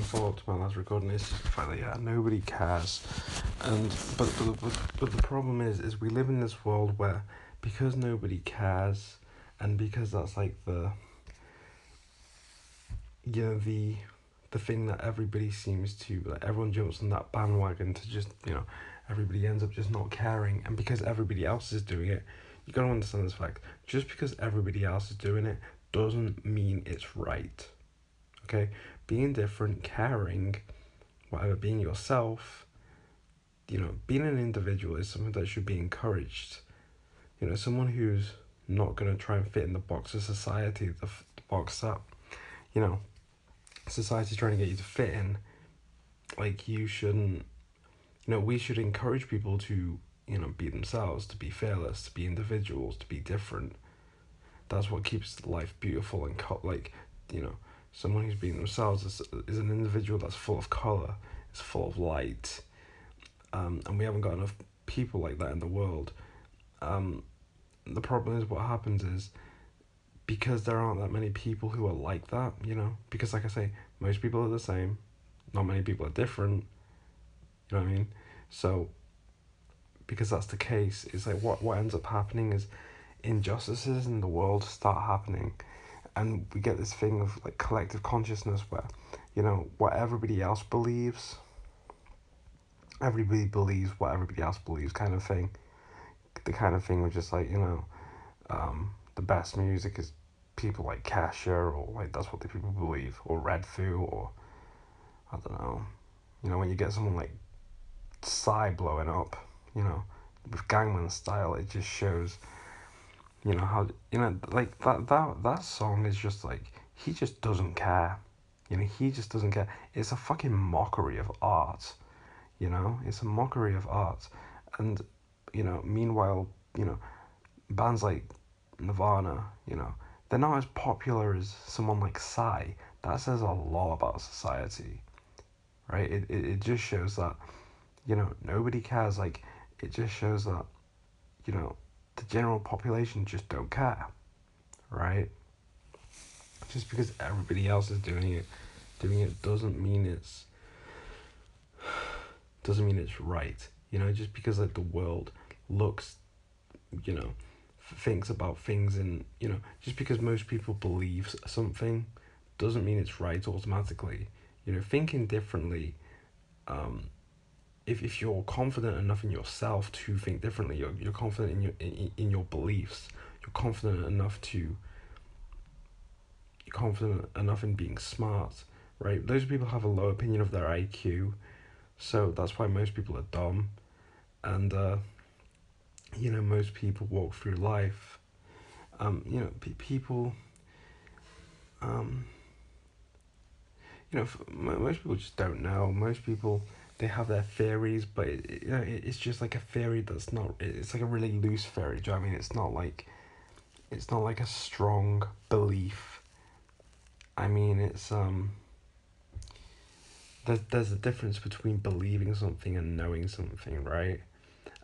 thought to my last recording is just the fact that nobody cares, and but the problem is we live in this world where, because nobody cares, and because that's like the the thing that everybody seems to, like, everyone jumps on that bandwagon to just, everybody ends up just not caring, and because everybody else is doing it, you gotta understand this fact: just because everybody else is doing it doesn't mean it's right. Okay, being different, caring, whatever, being yourself, being an individual is something that should be encouraged. Someone who's not gonna try and fit in the box of society, the box that, society's trying to get you to fit in. Like, you shouldn't. We should encourage people to, be themselves, to be fearless, to be individuals, to be different. That's what keeps life beautiful and someone who's being themselves is an individual that's full of colour, is full of light, and we haven't got enough people like that in the world. The problem is, what happens is, because there aren't that many people who are like that, because, like I say, most people are the same, not many people are different, you know what I mean? So, because that's the case, it's like what ends up happening is injustices in the world start happening, and we get this thing of, like, collective consciousness where, what everybody else believes, everybody believes what everybody else believes, kind of thing. The kind of thing where just, like, the best music is people like Kesha, or, like, that's what the people believe, or Redfoo, or I don't know. When you get someone like Psy blowing up, with Gangnam Style, it just shows, how, like, that song is just like, he just doesn't care. He just doesn't care. It's a fucking mockery of art. It's a mockery of art. And, meanwhile, bands like Nirvana, they're not as popular as someone like Psy. That says a lot about society, right? It just shows that, nobody cares. Like, it just shows that, the general population just don't care, right? Just because everybody else is doing it doesn't mean it's right. Just because, like, the world looks, thinks about things, and just because most people believe something doesn't mean it's right automatically. Thinking differently, if you're confident enough in yourself to think differently, you're confident in your beliefs, you're confident enough in being smart, right? Those people have a low opinion of their IQ, so that's why most people are dumb, and most people walk through life, people, most people just don't know. Most people, they have their theories, but it's just like a theory that's not. It's like a really loose theory. Do you know what I mean? It's not like a strong belief. I mean, it's There's a difference between believing something and knowing something, right?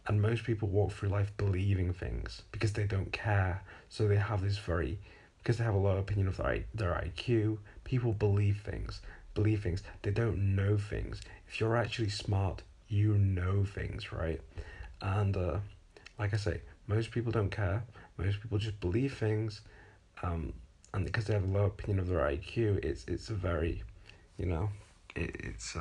And most people walk through life believing things because they don't care. So they have because they have a low opinion of their IQ. People believe things. They don't know things. If you're actually smart, you know things, right? And like I say, most people don't care. Most people just believe things. And because they have a low opinion of their IQ, it's a very, it's